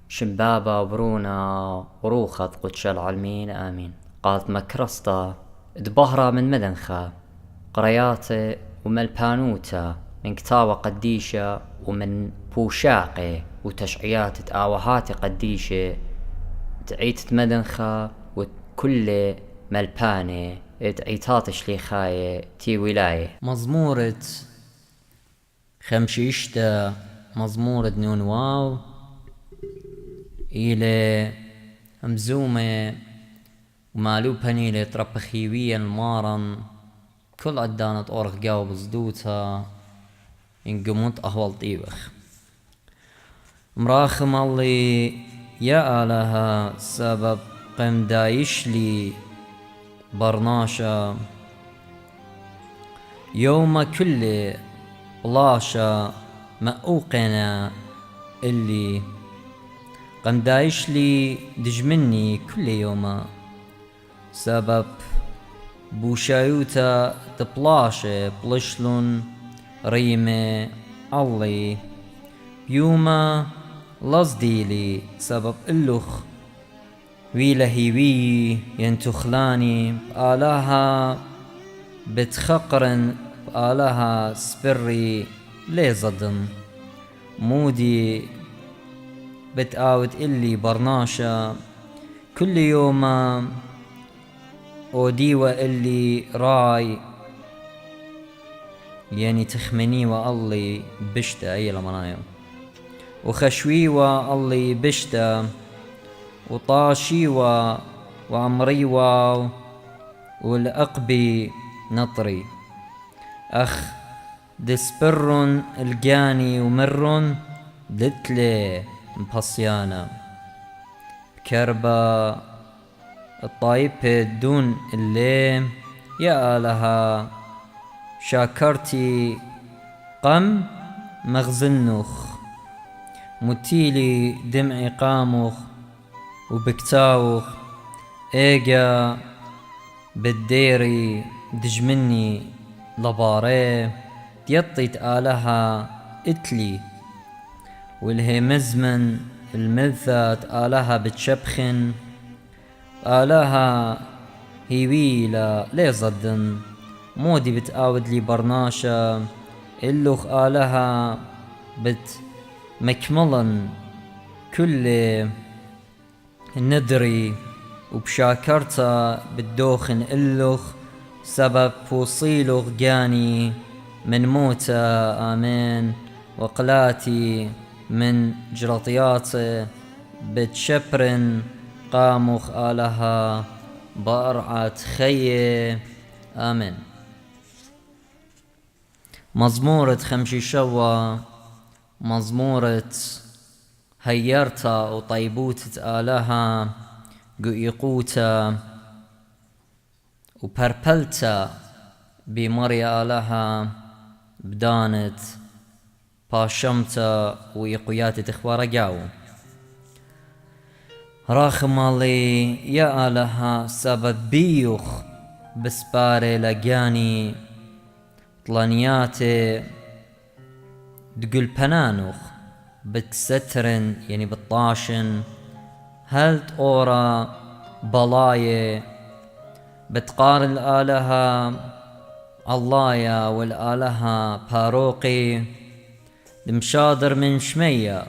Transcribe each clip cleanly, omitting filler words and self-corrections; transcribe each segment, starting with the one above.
شمبابا وبرونا وروخط قدش العالمين آمين. قالت مكرسطة دبهرة من مدنخة قرياتي وملبانوتا من كتاوة قديشة ومن بوشاقي وتشعيات تآوهاتي قديشة تعيت مدنخة وكل ملباني تعيتات شليخاية تي ولاية. مزمورة خمشيشتا مزمورة نون واو إلى همزومة ومالو بنيلة تربخيوية المارن كل عدانت أورخ جاو بزدوتا إنقمت أهوال طيبخ مراخم اللي يا آلها سبب قم دايش لي برناشا يوم كل بلاشا مأوقنا اللي قم دايش لي دجمني كل يوم سبب بوشايوتا تبلاشة بلشلون ريمة اللي يوما لصديلي سبب اللخ ويلهيوي ينتخلاني بآلها بتخقرن بآلها سبري ليزدن مودي بتقاوت إلي برناشا كل يوم وديوة إلي راي يعني تخمني واللي بشتا أي لمنايو وخشويوة اللي بشتا وطاشيوة وعمريوة والأقبي نطري أخ دسبرن الجاني ومرن دتلي مبصيانا كربا الطايبة دون اللي يا آلها شاكرتي قم مغزنخ متيلي دمعي قامخ وبكتاوخ ايجا بالديري دجمني لباري ديطيت آلها اتلي والهي مزمن المذات آلها بتشبخن آلها هيويلا ليزدن مودي بتقاود لي برناشا اللوخ آلها بتمكملن كل ندري وبشاكرتا بالدوخن اللوخ سبب فوصيلوخ جاني من موتا آمين وقلاتي من جرطياتي بتشبرن قاموخ آلها بارعة خيه آمين. مزمورة خمشي شوا مزمورة هيرتا وطيبوتة آلها قيقوتا وبربلتا بمري آلها بدانت باشمتا ويقويات تخوار جاو راخم اللي يا آلها سبب بيوخ بسباري لقاني طلانياتي تقول بنانوخ بتسترن يعني بالطاشن هلت أورا بلاية بتقارن الآلهة اللايا والآلهة باروقي المشادر من شمية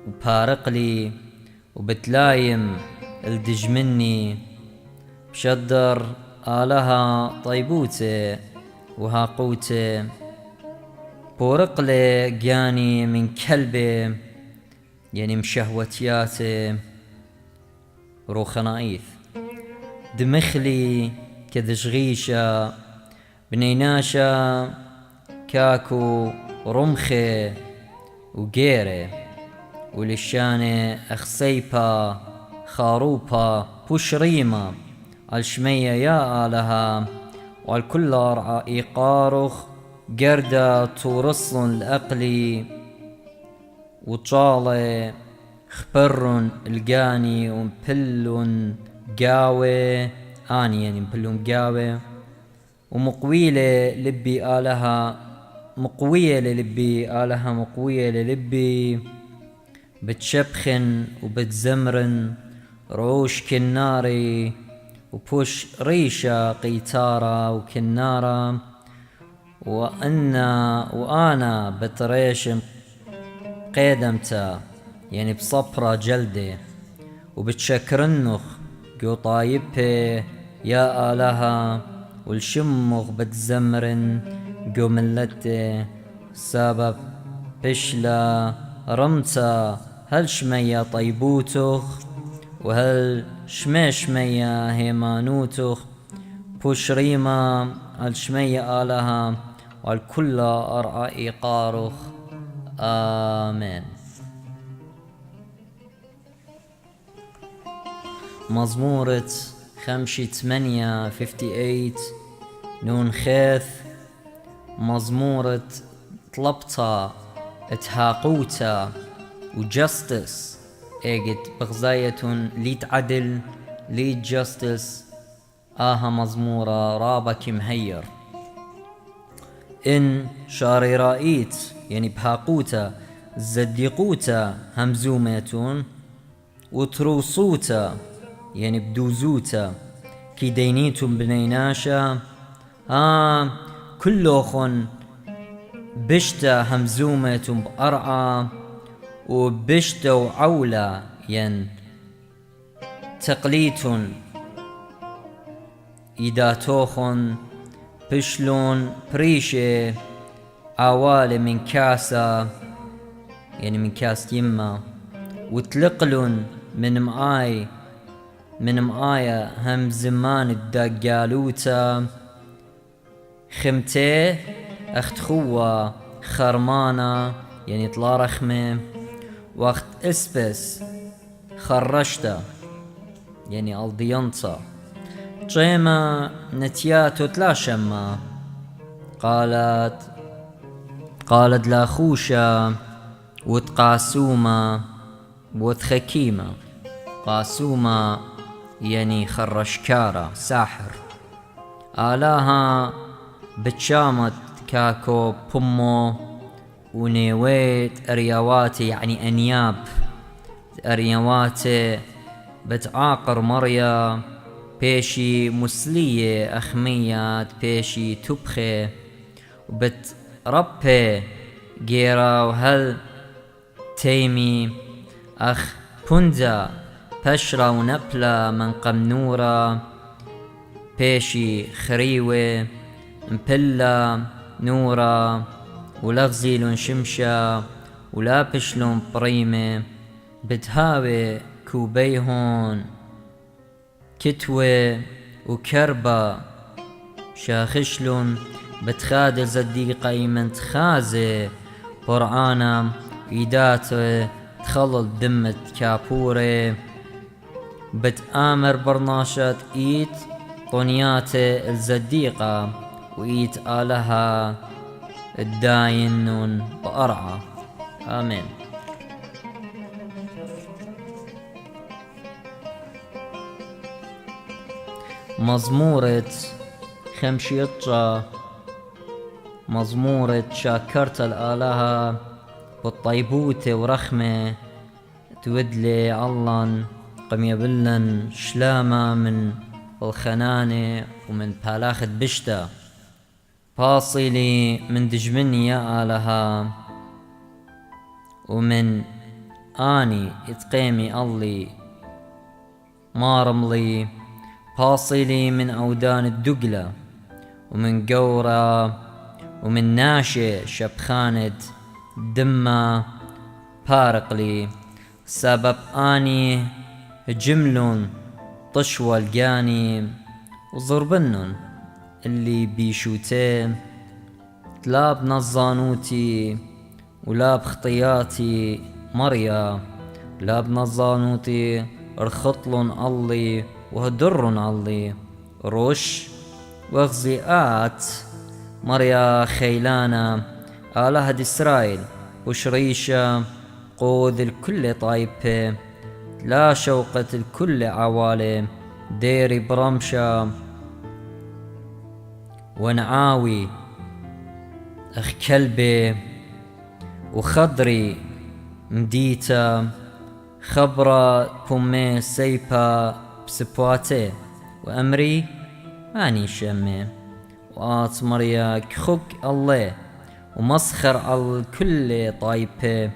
وبارقلي وبتلايم الدجمني بشدر آلهة طيبوتي وهاقوتي بورقلي جاني من كلبي يعني مشهوتياتي روخنايث دمخلي كدشغيشة بنيناشا كاكو رمخي وقيري ولشاني أخسيبا خاروبا بوشريما الشمية يا آلها والكل رعى إيقارخ قردة تورصن الأقلي وطالي خبرن القاني ومبلن قاوي آني يعني مبلن قاوي ومقويلة لبي آلها مقوية للبي آلها مقوية للبي بتشبخن وبتزمرن روش كناري وبوش ريشة قيتارة وكنارة وأنا بتريشم قيدمتا يعني بصبرة جلدة وبتشكرنخ جو طايبه يا آلها والشمغ بتزمرن جو ملته سبب بشلا رمتا هل شمية طيبوتخ وهل شمية هيمانوتخ بوشريما هل شمية آلها والكل أرعى إيقارخ آمين. مزمورة 58 نون خيث مزمورة طلبتا اتهاقوتا وجستس ايجت بغزاية ليت عدل ليت جستس مزمورة رابك مهير إن شاريرائيت يعني بهاقوتا زديقوتا همزوميتون وتروصوتا يعني بدوزوتا كي دينيتم بنيناشا كلوخن بشتا همزومتم بأرعى وبشتا وعولا ين تقليتن إداتوخن بشلون بريشة عوالي من كاسة يعني من كاس يما وتلقلن من معايا هم زمان الدقالوتا خمتي اخت خوا خرمانا يعني طلا رخمة وقت اسبس خرشتا يعني الديانتا جيما نتياتو تلاشما قالت لا خوشا وتقاسوما وتخكيما قاسوما يعني خرشكارة ساحر آلاها بتشامت كاكو بومو ونيويت أرياواتي يعني أنياب أرياواتي بتعاقر مريا بيشي مسلية أخميات بيشي تبخي وبتربي جيرا وهل تيمي أخ بوندا بشرة ونبلة من قمنورة بيشي خريوة مبلة نورة ولغزيلون شمشة ولا بشلون بريمة بتهاوي كوبيهون كتوة وكربة شاخشلون بتخادل زديقة يمن تخازي برعانا إيداته تخلل دمت كابوري بتآمر برناشات إيت طنياتي الزديقة وإيت آلها الداينون بأرعى آمين. مزمورة خمشيطشا مزمورة شاكرت الآلهة بالطيبوتة ورخمة تودلي علن قم يبلن شلامة من الخنانة ومن بالاخت بشتا باصلي من دجمني يا آلها ومن آني اتقيمي الله مارملي باصلي من أودان الدقلة ومن قورة ومن ناشئ شبخانة دمة بارقلي سبب آني جملون طشوى الجاني وضربنن اللي بيشوتين لا بنظانوتي ولا بخطياتي مريا لا بنظانوتي رخطلن الله وهدرن الله روش وغزيات مريا خيلانا آلهة إسرائيل وشريشة قوذ الكل طايبة لا شوقة الكل عوالي ديري برمشة ونعاوي أخ كلبي وخضري مديتا خبرة بومي سيبا بسبواتي وأمري ماني شمي وآت مريا كخوك الله ومسخر على الكل طايبة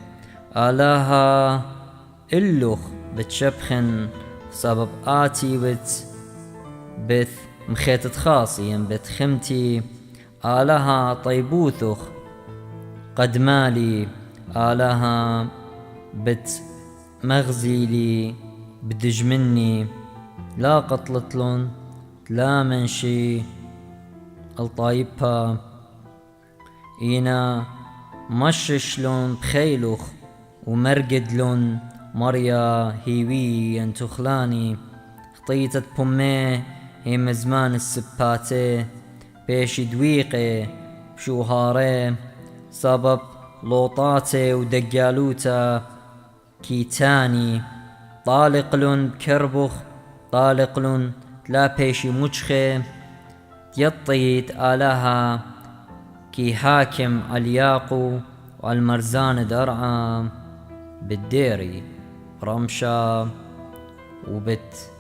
آلاها اللوخ بتشبخن سبب آتي بث مخيتت خاصي بث خمتي آلها طيبوثخ قد مالي آلها بت مغزي لي بدج مني لا قتلتلن لا منشي الطايبها إينا مششلون بخيلوخ ومرقدلون مريا هيوي انتخلاني خطيتت بمي هي مزمان السباتي بيش دويقي بشوهاري سبب لوطاتي ودقالوتا كيتاني طالقلون بكربخ طالقلون لا بيشي مجخي يطيت آلها كي حاكم الياقو والمرزان درعا بالديري رمشا وبت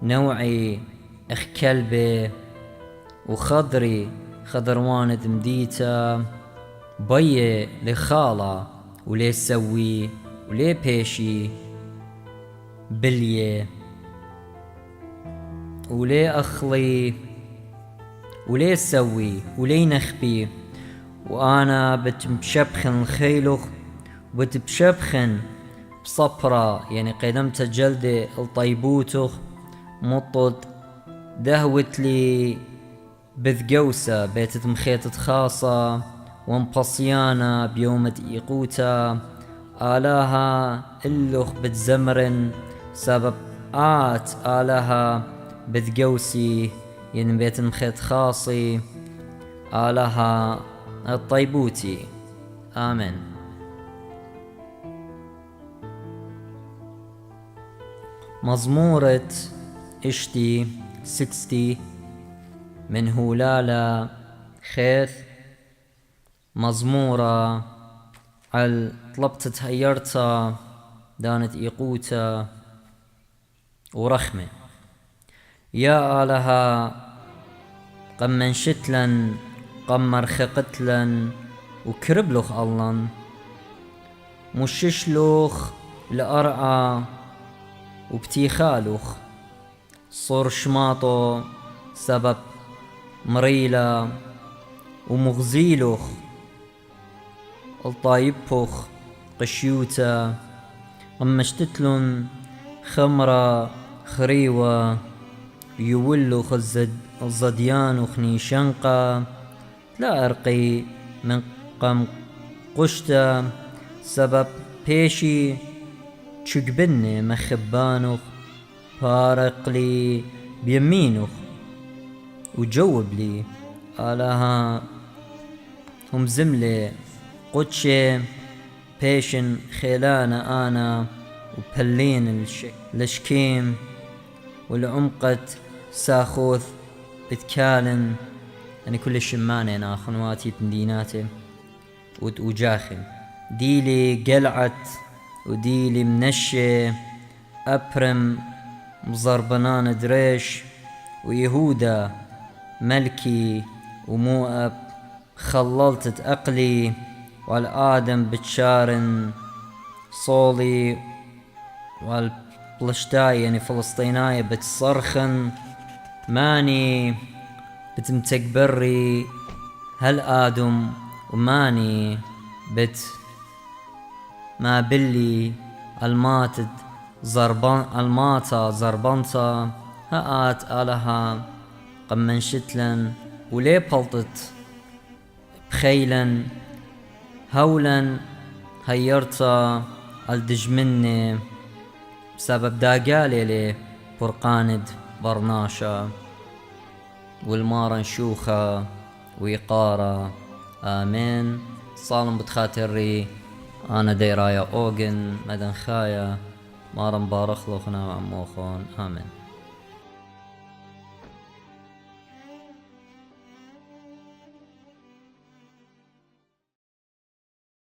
نوعي اخ كلبي وخضري خضروانة مديتا بيه لخالة ولي سوي ولي بيشي بليه ولي أخلي ولي سوي ولي نخبي وأنا بتبشبخن الخيلوخ وبتبشبخن بصبرة يعني قدمت جلدي الطيبوتخ مطط دهوت لي بذقوسة بيتت مخيتت خاصة ومبصيانة بيوم إيقوتا آلاها اللوخ بتزمرن سبب آلها بذقوسي ين بيت مخيت خاصي آلها الطيبوتي آمين. مزمورة اشتي 60 من هولالا خيث مزمورة على طلبت تهيرتا دانت إيقوتا ورخمة يا آلها قمن شتلن قمر خقتلن وكربلوخ اللن مششلوخ لأرعى وبتيخالوخ صور شماطو سبب مريلا ومغزيلوخ الطايبوخ قشيوتا قمشتتلن خمرة خريوة يولوخ الزديان وخني شنقة لا أرقي من قم قشتا سبب بيشي تشقبني مخبانوخ فارق لي بيمينوخ وجوب لي آلها هم زملي قدشي بيشن خيلانا أنا وبهلين الشكيم والعمقت ساخوث بتكالن يعني كل الشمانة أنا خنواتي تنديناتي وجاخم ديلي قلعت وديلي منشي أبرم مزربنان دريش ويهودا ملكي وموأب خللت أقلي والآدم بتشارن صولي والبلشتاي يعني فلسطيناي بتصرخن ماني بتمتكبري هل آدم وماني ما بلي الماتد الماتا زربانتا هآت آلها قمن شتلن ولي بلطت بخيلا هولا هيرتا الدجمني بسبب داقالي لي برقاند برناشا والمارن شوخة ويقارة آمين. صالم بتخاتري أنا ديرايا أوغن مدن خايا مارن بارخلوخنا وعموخون آمين.